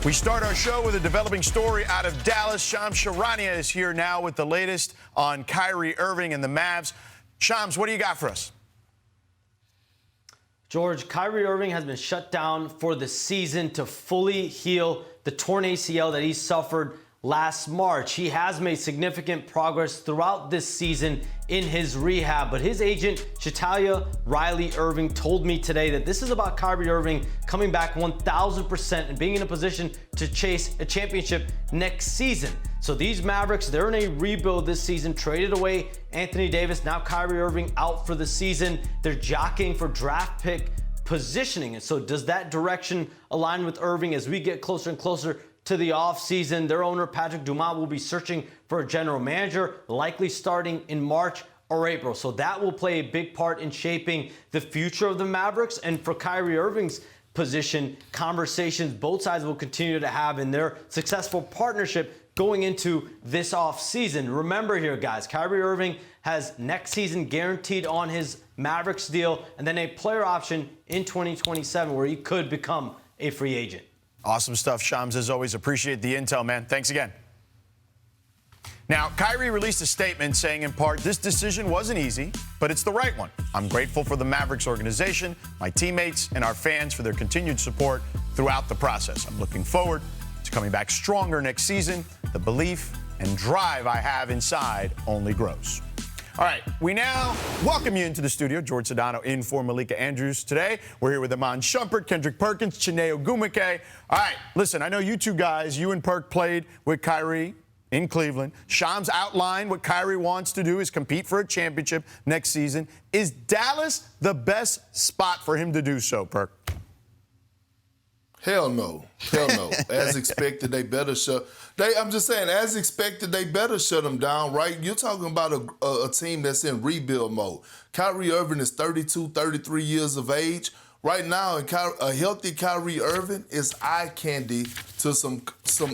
We start our show with a developing story out of Dallas. Charania is here now with the latest on Kyrie Irving and the Mavs. Shams, what do you got for us? George, Kyrie Irving has been shut down for the season to fully heal the torn ACL that he suffered last March. He has made significant progress throughout this season in his rehab, but his agent, Riley Irving, told me today that this is about Kyrie Irving coming back 1,000% and being in a position to chase a championship next season. So these Mavericks, they're in a rebuild this season, traded away Anthony Davis, now Kyrie Irving out for the season. They're jockeying for draft pick positioning. And so does that direction align with Irving as we get closer and closer to the offseason? Their owner, Patrick Dumont, will be searching for a general manager, likely starting in March or April. So that will play a big part in shaping the future of the Mavericks. And for Kyrie Irving's position, conversations both sides will continue to have in their successful partnership going into this offseason. Remember here, guys, Kyrie Irving has next season guaranteed on his Mavericks deal and then a player option in 2027 where he could become a free agent. Awesome stuff, Shams. As always, appreciate the intel, man. Thanks again. Now, Kyrie released a statement saying, in part, this decision wasn't easy, but it's the right one. I'm grateful for the Mavericks organization, my teammates, and our fans for their continued support throughout the process. I'm looking forward to coming back stronger next season. The belief and drive I have inside only grows. All right, we now welcome you into the studio. Jorge Sedano in for Malika Andrews today. We're here with Iman Shumpert, Kendrick Perkins, Chiney, Ogwumike. All right, listen, I know you two guys, you and Perk played with Kyrie in Cleveland. Shams outlined what Kyrie wants to do is compete for a championship next season. Is Dallas the best spot for him to do so, Perk? Hell no. Hell no. As expected, they better shut. I'm just saying, as expected, they better shut them down, right? You're talking about a team that's in rebuild mode. Kyrie Irving is 32, 33 years of age. Right now, a healthy Kyrie Irving is eye candy to some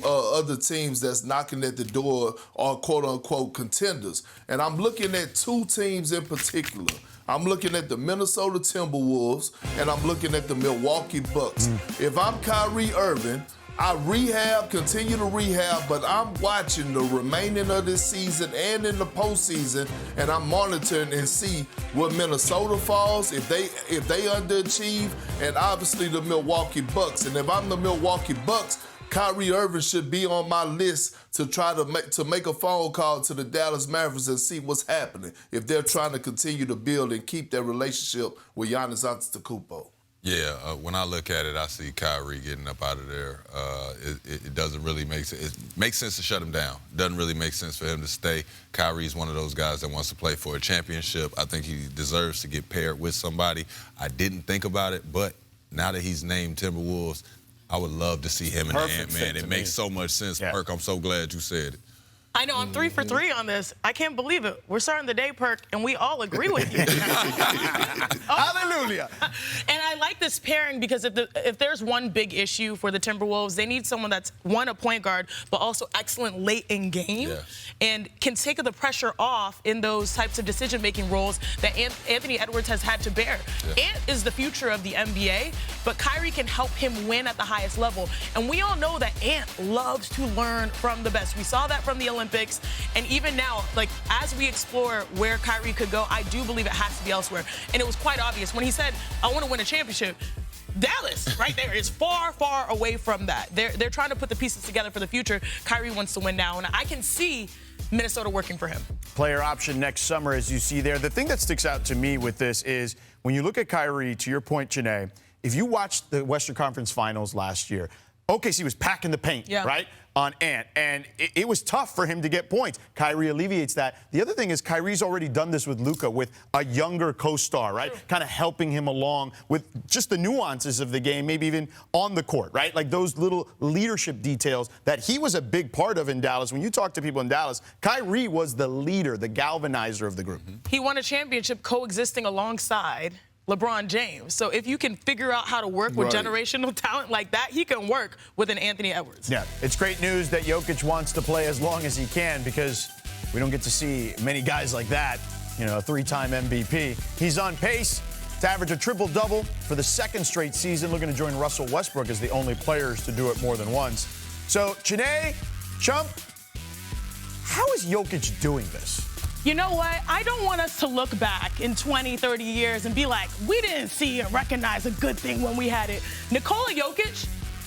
other teams that's knocking at the door or quote-unquote contenders. And I'm looking at two teams in particular. I'm looking at the Minnesota Timberwolves, and I'm looking at the Milwaukee Bucks. If I'm Kyrie Irving, I continue to rehab, but I'm watching the remaining of this season and in the postseason, and I'm monitoring and see where Minnesota falls, if they underachieve, and obviously the Milwaukee Bucks. And if I'm the Milwaukee Bucks, Kyrie Irving should be on my list to try to make a phone call to the Dallas Mavericks and see what's happening if they're trying to continue to build and keep their relationship with Giannis Antetokounmpo. Yeah, when I look at it, I see Kyrie getting up out of there. It doesn't really make sense. It makes sense to shut him down. It doesn't really make sense for him to stay. Kyrie's one of those guys that wants to play for a championship. I think he deserves to get paired with somebody. I didn't think about it, but now that he's named Timberwolves, I would love to see him in the Ant-Man. It makes so much sense, yeah. Perk. I'm so glad you said it. I know, I'm 3 for 3 on this. I can't believe it. We're starting the day, Perk, and we all agree with you. Hallelujah. And I like this pairing because if there's one big issue for the Timberwolves, they need someone that's, one, a point guard, but also excellent late in game and can take the pressure off in those types of decision-making roles that Anthony Edwards has had to bear. Ant is the future of the NBA, but Kyrie can help him win at the highest level. And we all know that Ant loves to learn from the best. We saw that from the Olympics, and even now, like, as we explore where Kyrie could go, I do believe it has to be elsewhere. And it was quite obvious when he said, I want to win a championship. Dallas, right there, is far, far away from that. They're trying to put the pieces together for the future. Kyrie wants to win now, and I can see Minnesota working for him. Player option next summer, as you see there. The thing that sticks out to me with this is when you look at Kyrie, to your point, Chiney, if you watched the Western Conference Finals last year, OKC was packing the paint, right, on Ant, and it was tough for him to get points. Kyrie alleviates that. The other thing is Kyrie's already done this with Luka, with a younger co-star, right, kind of helping him along with just the nuances of the game, maybe even on the court, right, like those little leadership details that he was a big part of in Dallas. When you talk to people in Dallas, Kyrie was the leader, the galvanizer of the group. He won a championship coexisting alongside LeBron James. So if you can figure out how to work with generational talent like that, he can work with an Anthony Edwards. Yeah, it's great news that Jokic wants to play as long as he can because we don't get to see many guys like that, you know, a 3-time MVP. He's on pace to average a triple-double for the second straight season, looking to join Russell Westbrook as the only players to do it more than once. So, Chiney, Chump, how is Jokic doing this? You know what? I don't want us to look back in 20, 30 years and be like, we didn't see and recognize a good thing when we had it. Nikola Jokic,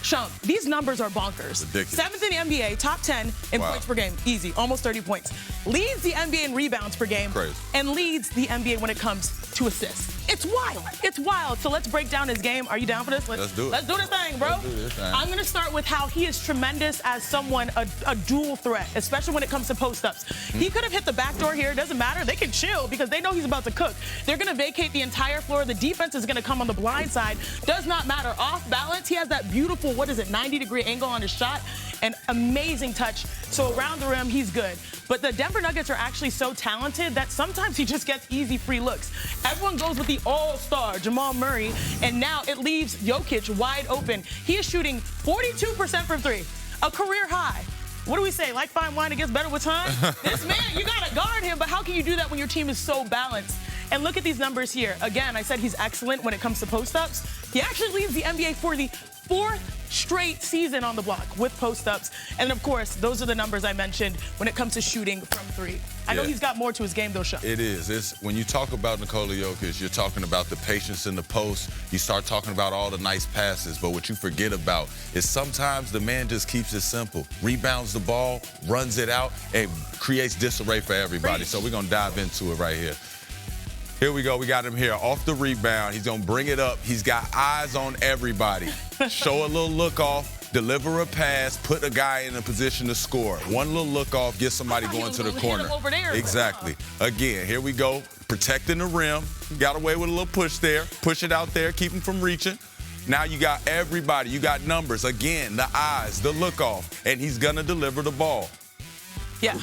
Shump, these numbers are bonkers. Ridiculous. 7th in the NBA, top 10 in points per game. Easy, almost 30 points. Leads the NBA in rebounds per game. Crazy. And leads the NBA when it comes to assists. It's wild. It's wild. So let's break down his game. Are you down for this? Let's do it. Let's do this thing, bro. Let's do this thing. I'm going to start with how he is tremendous as someone, a dual threat, especially when it comes to post-ups. He could have hit the back door here. It doesn't matter. They can chill because they know he's about to cook. They're going to vacate the entire floor. The defense is going to come on the blind side. Does not matter. Off balance, he has that beautiful, 90-degree angle on his shot. An amazing touch. So around the rim, he's good. But the Denver Nuggets are actually so talented that sometimes he just gets easy free looks. Everyone goes with the all-star, Jamal Murray, and now it leaves Jokic wide open. He is shooting 42% from three, a career high. What do we say? Like fine wine, it gets better with time? This man, you got to guard him, but how can you do that when your team is so balanced? And look at these numbers here. Again, I said he's excellent when it comes to post-ups. He actually leads the NBA for the 4th straight season on the block with post-ups. And, of course, those are the numbers I mentioned when it comes to shooting from three. I know he's got more to his game, though, Sean. It is. It's, when you talk about Nikola Jokic, you're talking about the patience in the post. You start talking about all the nice passes. But what you forget about is sometimes the man just keeps it simple. Rebounds the ball, runs it out, and creates disarray for everybody. So we're going to dive into it right here. Here we go. We got him here off the rebound. He's going to bring it up. He's got eyes on everybody. Show a little look off, deliver a pass, put a guy in a position to score. One little look off, get somebody going to the corner. Over there. Exactly. Again, here we go. Protecting the rim. Got away with a little push there. Push it out there. Keep him from reaching. Now you got everybody. You got numbers. Again, the eyes, the look off. And he's going to deliver the ball. Yeah.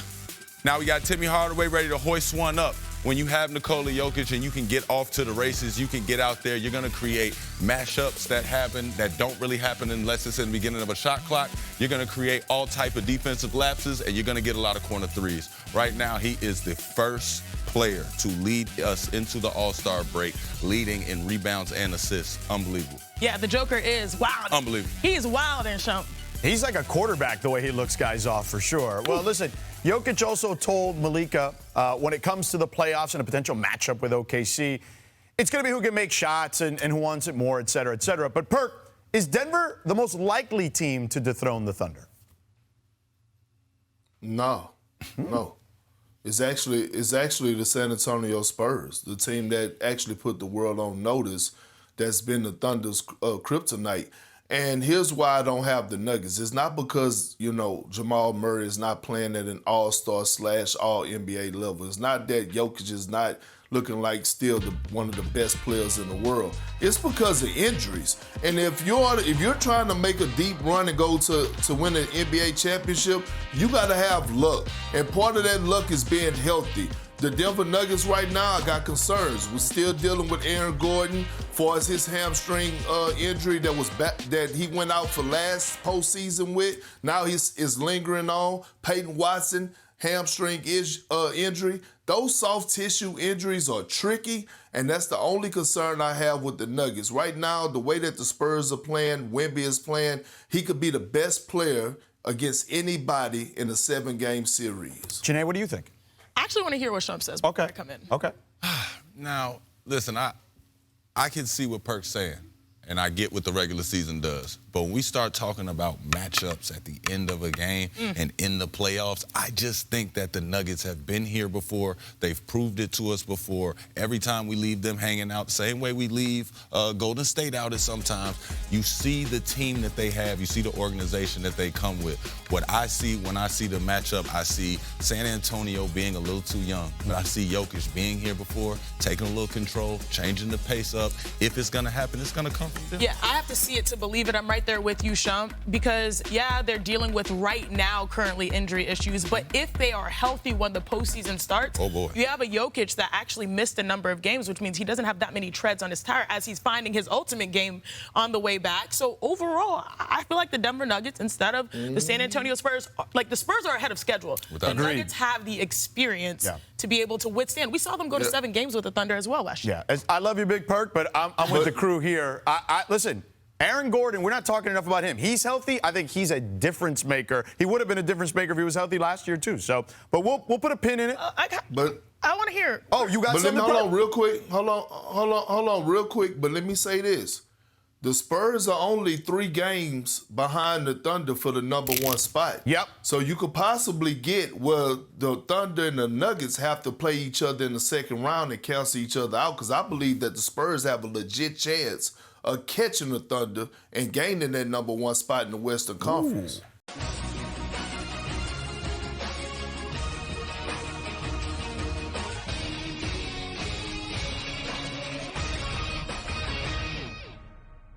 Now we got Timmy Hardaway ready to hoist one up. When you have Nikola Jokic and you can get off to the races, you can get out there, you're going to create mashups that happen that don't really happen unless it's in the beginning of a shot clock. You're going to create all type of defensive lapses, and you're going to get a lot of corner threes. Right now, he is the first player to lead us into the All-Star break, leading in rebounds and assists. Unbelievable. Yeah, the Joker is wild. Unbelievable. He is wild and Shump. He's like a quarterback the way he looks guys off, for sure. Well, listen, Jokic also told Malika when it comes to the playoffs and a potential matchup with OKC, it's going to be who can make shots and who wants it more, et cetera, et cetera. But, Perk, is Denver the most likely team to dethrone the Thunder? No. It's actually the San Antonio Spurs, the team that actually put the world on notice that's been the Thunder's kryptonite. And here's why I don't have the Nuggets. It's not because, Jamal Murray is not playing at an all-star / all-NBA level. It's not that Jokic is not looking like still one of the best players in the world. It's because of injuries. And if you're trying to make a deep run and go to win an NBA championship, you got to have luck. And part of that luck is being healthy. The Denver Nuggets right now, I got concerns. We're still dealing with Aaron Gordon for his hamstring injury that he went out for last postseason with. Now is lingering on. Peyton Watson, hamstring injury. Those soft tissue injuries are tricky, and that's the only concern I have with the Nuggets. Right now, the way that the Spurs are playing, Wemby is playing, he could be the best player against anybody in a 7-game series. Chiney, what do you think? I actually want to hear what Shump says before I come in. Okay. Now, listen, I can see what Perk's saying, and I get what the regular season does. But when we start talking about matchups at the end of a game and in the playoffs, I just think that the Nuggets have been here before. They've proved it to us before. Every time we leave them hanging out, same way we leave Golden State out at sometimes, you see the team that they have. You see the organization that they come with. What I see when I see the matchup, I see San Antonio being a little too young. But I see Jokic being here before, taking a little control, changing the pace up. If it's going to happen, it's going to come from them. Yeah, I have to see it to believe it. I'm right right there with you, Shump, because, yeah, they're dealing with right now currently injury issues, but if they are healthy when the postseason starts, oh boy, you have a Jokic that actually missed a number of games, which means he doesn't have that many treads on his tire as he's finding his ultimate game on the way back. So overall, I feel like the Denver Nuggets, instead of the San Antonio Spurs, like the Spurs are ahead of schedule. The Nuggets have the experience to be able to withstand. We saw them go to 7 games with the Thunder as well last year. Yeah, I love you, Big Perk, but I'm with the crew here. Listen, Aaron Gordon, we're not talking enough about him. He's healthy. I think he's a difference maker. He would have been a difference maker if he was healthy last year too. So, but we'll put a pin in it. I want to hear. Oh, you got but something? Hold on, real quick. Hold on, real quick. But let me say this: the Spurs are only 3 games behind the Thunder for the #1 spot. Yep. So you could possibly get where the Thunder and the Nuggets have to play each other in the second round and cancel each other out. Because I believe that the Spurs have a legit chance of catching the Thunder and gaining that #1 spot in the Western Conference.